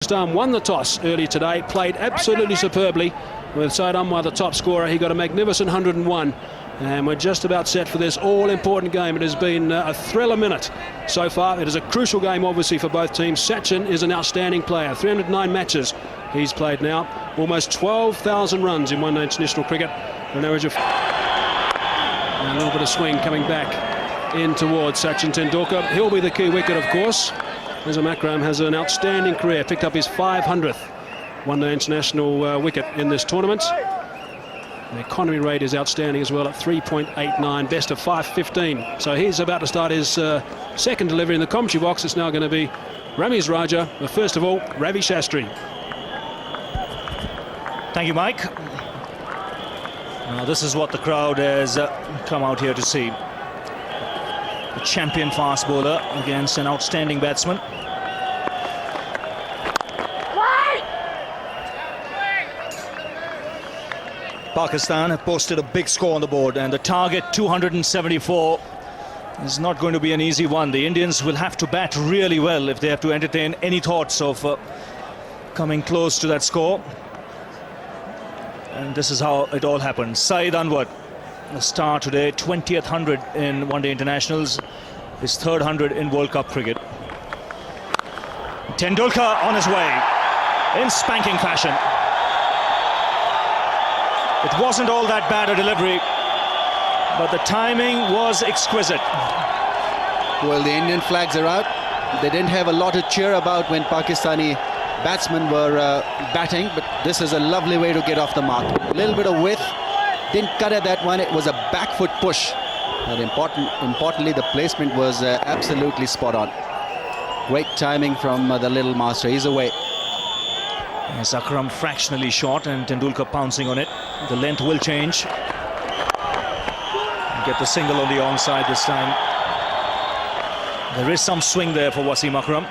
Pakistan won the toss early today, played absolutely superbly with Said Anwar the top scorer. He got a magnificent 101, and we're just about set for this all-important game. It has been a thriller minute so far. It is a crucial game, obviously, for both teams. Sachin is an outstanding player. 309 matches he's played now, almost 12,000 runs in one-day international cricket, an average of a little bit of swing coming back in towards Sachin Tendulkar. He'll be the key wicket, of course. Azam Akram has an outstanding career, picked up his 500th one-day international wicket in this tournament. The economy rate is outstanding as well at 3.89, best of 515. So he's about to start his second delivery in the commentary box. It's now going to be Ramiz Raja, but first of all, Ravi Shastri. Thank you, Mike. Now, this is what the crowd has come out here to see. A champion fast bowler against an outstanding batsman. Pakistan have posted a big score on the board, and the target 274 is not going to be an easy one. The Indians will have to bat really well if they have to entertain any thoughts of coming close to that score. And this is how it all happened. Said Anwar, the star today, 20th 100 in one-day internationals, his third 100 in World Cup cricket. Tendulkar on his way in spanking fashion. It wasn't all that bad a delivery, but the timing was exquisite. Well, the Indian flags are out. They didn't have a lot to cheer about when Pakistani batsmen were batting, but this is a lovely way to get off the mark. A little bit of width, didn't cut at that one. It was a back foot push, but importantly the placement was absolutely spot on. Great timing from the little master. He's away. Yes, Akram fractionally short and Tendulkar pouncing on it. The length will change. Get the single on the onside this time. There is some swing there for Wasim Akram.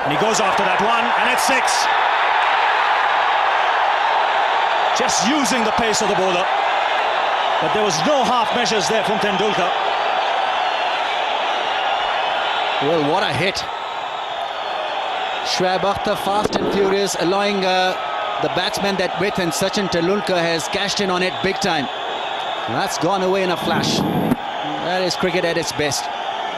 And he goes after that one, and it's 6. Just using the pace of the bowler. But there was no half measures there from Tendulkar. Well, what a hit. Shoaib Akhtar fast and furious, allowing the batsman that width, and Sachin Tendulkar has cashed in on it big time. And that's gone away in a flash. That is cricket at its best.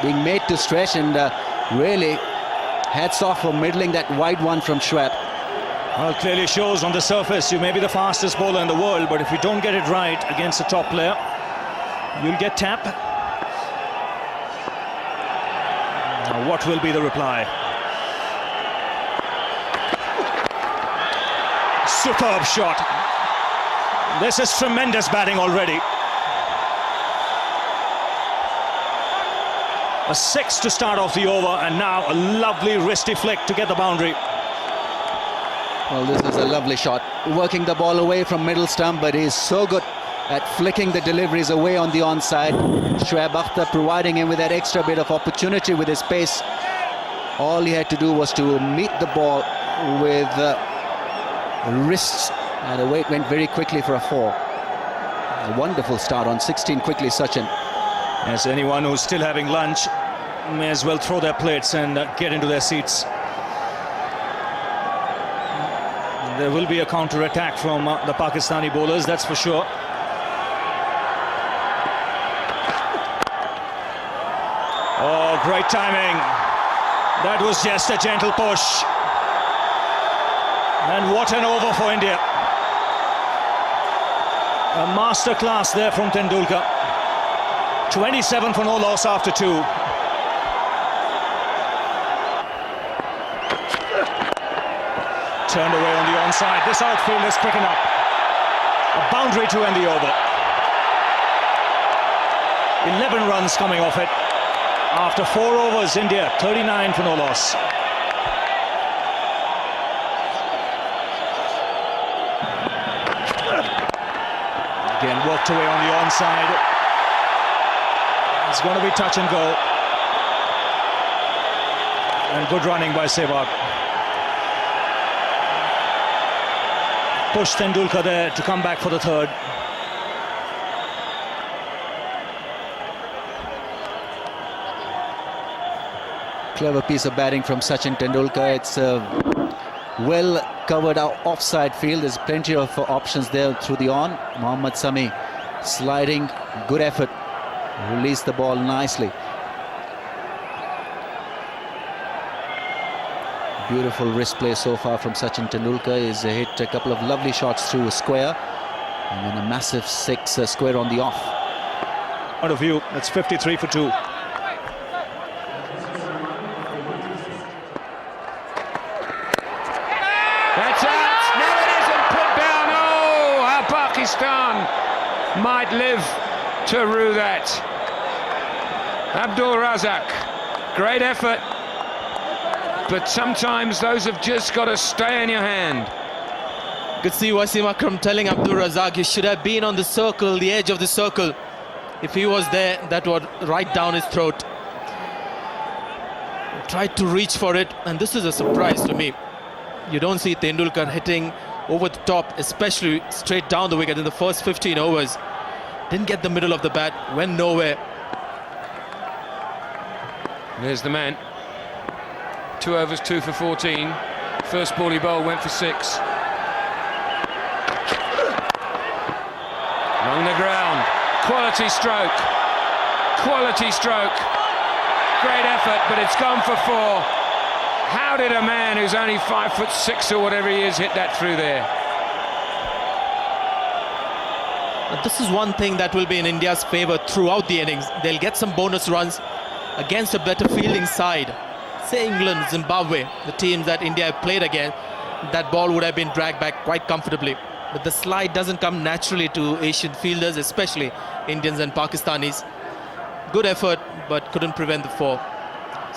Being made to stretch, and really hats off for middling that wide one from Shoaib. Well, it clearly shows on the surface you may be the fastest bowler in the world, but if you don't get it right against a top player, you'll get tap. Now, what will be the reply? Superb shot. This is tremendous batting already. A 6 to start off the over, and now a lovely wristy flick to get the boundary. Well, this is a lovely shot. Working the ball away from middle stump, but he's so good at flicking the deliveries away on the onside. Shoaib Akhtar providing him with that extra bit of opportunity with his pace. All he had to do was to meet the ball with wrists, and away it went very quickly for a 4. A wonderful start on 16 quickly, Sachin. As anyone who's still having lunch may as well throw their plates and get into their seats. There will be a counter-attack from the Pakistani bowlers, that's for sure. Oh, great timing. That was just a gentle push. And what an over for India. A masterclass there from Tendulkar. 27 for no loss after 2. Turned away on the onside. This outfield is quick enough. A boundary to end the over. 11 runs coming off it. After 4 overs, India 39 for no loss. Again, worked away on the onside. It's going to be touch and go. And good running by Sehwag. Pushed Tendulkar there to come back for the third. Clever piece of batting from Sachin Tendulkar. It's a well covered offside field. There's plenty of options there through the on. Mohammad Sami sliding, good effort. Released the ball nicely. Beautiful wrist play so far from Sachin Tendulkar. He's hit a couple of lovely shots through a square and then a massive 6 square on the off. Point of view, that's 53 for 2. That's out. No, it isn't. Put down. Oh, how Pakistan might live to rue that. Abdul Razak, great effort, but sometimes those have just got to stay in your hand. Could see Wasim Akram telling Abdul Razak he should have been on the circle, the edge of the circle. If he was there, that would right down his throat. Tried to reach for it, and this is a surprise to me. You don't see Tendulkar hitting over the top, especially straight down the wicket in the first 15 overs. Didn't get the middle of the bat, went nowhere. There's the man. 2 overs, 2 for 14. First ball he bowled went for 6. Along the ground. Quality stroke. Quality stroke. Great effort, but it's gone for 4. How did a man who's only 5'6" or whatever he is hit that through there? This is one thing that will be in India's favour throughout the innings. They'll get some bonus runs against a better fielding side. Say England, Zimbabwe, the teams that India have played against, that ball would have been dragged back quite comfortably. But the slide doesn't come naturally to Asian fielders, especially Indians and Pakistanis. Good effort, but couldn't prevent the 4.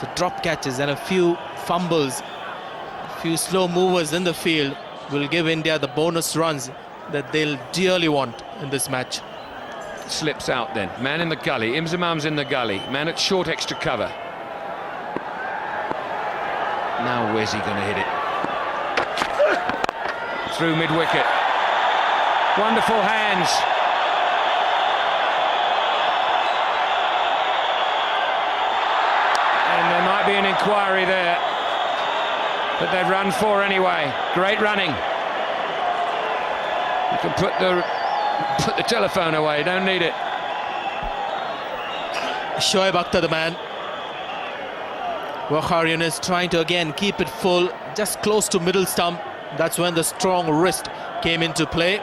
So drop catches and a few fumbles, a few slow movers in the field will give India the bonus runs that they'll dearly want in this match. Slips out then. Man in the gully. Imzamam's in the gully. Man at short extra cover. Now where's he going to hit it? Through mid-wicket. Wonderful hands. And there might be an inquiry there. But they've run 4 anyway. Great running. You can put the telephone away, don't need it. Shoaib Akhtar, the man. Waqar Younis trying to again keep it full, just close to middle stump. That's when the strong wrist came into play.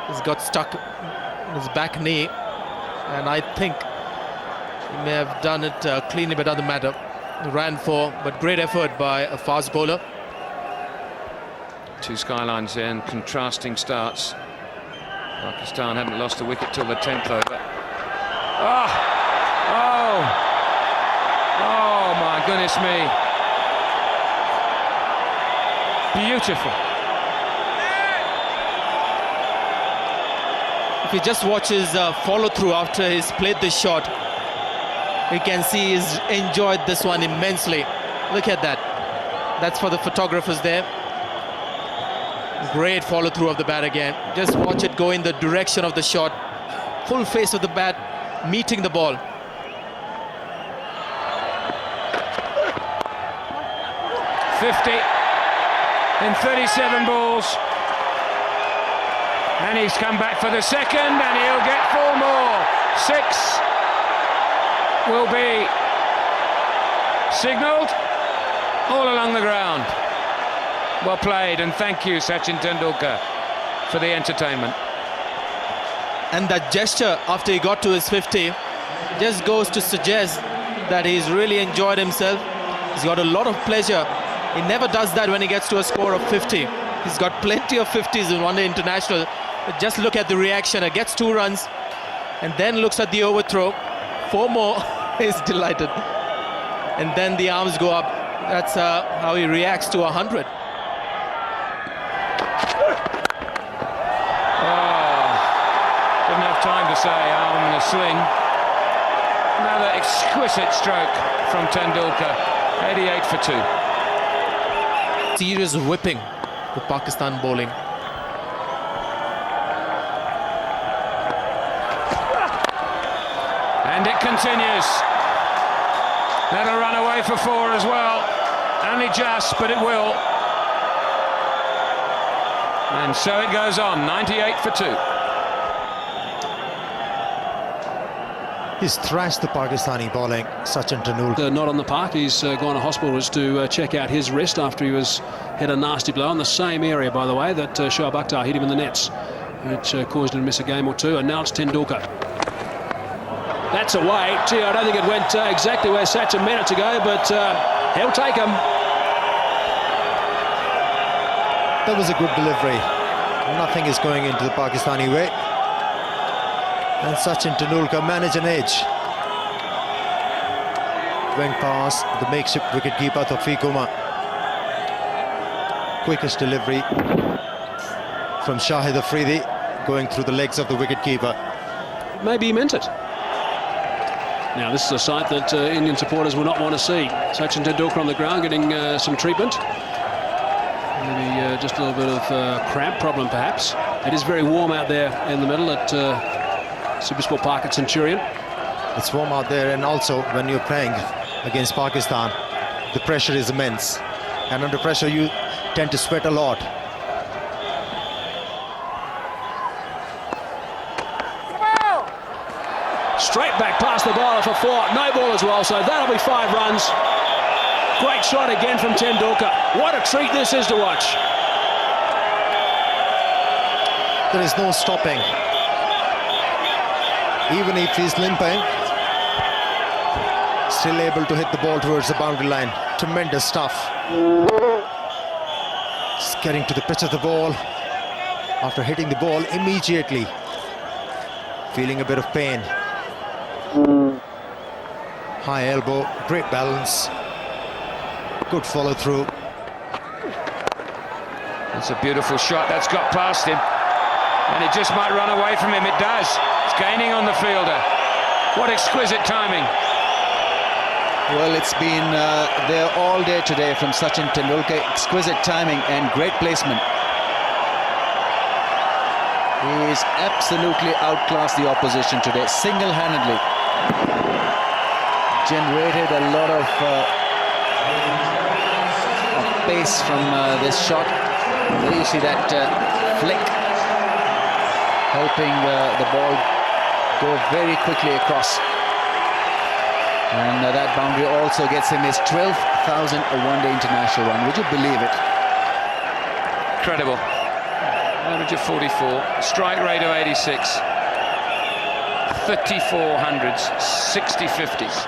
He's got stuck in his back knee, and I think he may have done it cleanly, but doesn't matter. Ran 4, but great effort by a fast bowler. 2 skylines and contrasting starts. Pakistan haven't lost a wicket till the 10th over. Oh! Oh! Oh, my goodness me. Beautiful. If you just watch his follow-through after he's played this shot, you can see he's enjoyed this one immensely. Look at that. That's for the photographers there. Great follow-through of the bat again. Just watch it go in the direction of the shot. Full face of the bat, meeting the ball. .50 in 37 balls. And he's come back for the second, and he'll get 4 more. 6 will be signalled all along the ground. Well played, and thank you, Sachin Tendulkar, for the entertainment. And that gesture after he got to his 50 just goes to suggest that he's really enjoyed himself. He's got a lot of pleasure. He never does that when he gets to a score of 50. He's got plenty of 50s in One Day International. But just look at the reaction. He gets 2 runs and then looks at the overthrow. 4 more. He's delighted. And then the arms go up. That's how he reacts to 100. Didn't have time to say arm in a sling. Another exquisite stroke from Tendulkar. 88 for 2. Serious whipping for Pakistan bowling. And it continues. That'll run away for 4 as well. Only just, but it will. And so it goes on, 98 for 2. He's thrashed the Pakistani bowling, Sachin Tendulkar. Not on the park. He's gone to hospital to check out his wrist after he had a nasty blow in the same area, by the way, that Shoaib Akhtar hit him in the nets, which caused him to miss a game or two. And now it's Tendulkar. That's away. Gee, I don't think it went exactly where Sachin meant it to go, but he'll take him. That was a good delivery. Nothing is going into the Pakistani way. And Sachin Tendulkar managed an edge. Went past the makeshift wicketkeeper Tawfiq Umar. Quickest delivery from Shahid Afridi, going through the legs of the wicketkeeper. Maybe he meant it. Now this is a sight that Indian supporters will not want to see. Sachin Tendulkar on the ground getting some treatment. Maybe just a little bit of cramp problem perhaps. It is very warm out there in the middle at Supersport Park at Centurion. It's warm out there, and also when you're playing against Pakistan, the pressure is immense. And under pressure you tend to sweat a lot. Straight back past the bowler for 4. No ball as well, so that'll be 5 runs. Great shot again from Tendulkar. What a treat this is to watch. There is no stopping. Even if he's limping, still able to hit the ball towards the boundary line. Tremendous stuff. Just getting to the pitch of the ball. After hitting the ball immediately, feeling a bit of pain. High elbow, great balance. Good follow through. It's a beautiful shot. That's got past him. And it just might run away from him. It does. It's gaining on the fielder. What exquisite timing. Well, it's been there all day today from Sachin Tendulkar. Exquisite timing and great placement. He's absolutely outclassed the opposition today, single-handedly. Generated a lot of pace from this shot. There you see that flick, helping the ball go very quickly across. And that boundary also gets him his 12,000 one-day international run. Would you believe it? Incredible. Average of 44, strike rate of 86, 34 hundreds, 60 50s.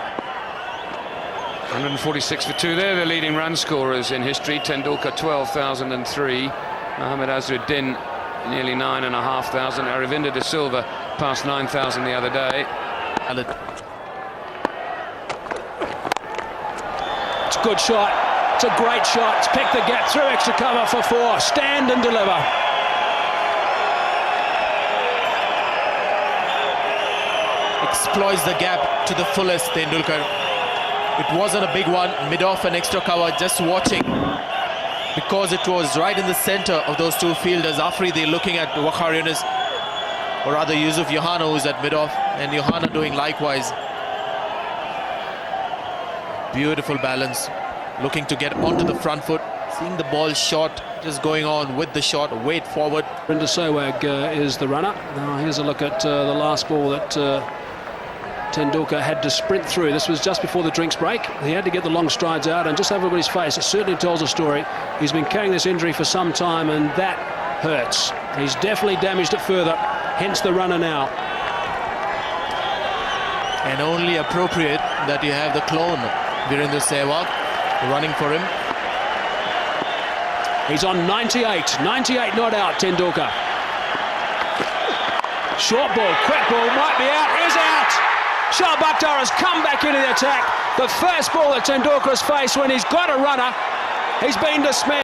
146 for 2. They're the leading run scorers in history. Tendulkar 12,003, Mohammad Azharuddin nearly 9,500, Aravinda de Silva passed 9,000 the other day. It's a good shot. It's a great shot. It's picked the gap through extra cover for 4. Stand and deliver. Exploits the gap to the fullest, Tendulkar. It wasn't a big one, mid-off and extra cover, just watching. Because it was right in the center of those two fielders, Afridi looking at Waqar Younis, or rather Yusuf Yohana, who's at mid-off, and Yohana doing likewise. Beautiful balance, looking to get onto the front foot, seeing the ball short, just going on with the shot, weight forward. Brenda Sehwag is the runner. Now here's a look at the last ball that Tendulkar had to sprint through. This was just before the drinks break. He had to get the long strides out, and just have a look at his face. It certainly tells a story. He's been carrying this injury for some time, and that hurts. He's definitely damaged it further, hence the runner now. And only appropriate that you have the clone, Virendra Sehwag, running for him. He's on 98. 98 not out, Tendulkar. Short ball, quick ball, might be out, is out! Shoaib Akhtar has come back into the attack. The first ball that Tendulkar has faced when he's got a runner, he's been dismissed.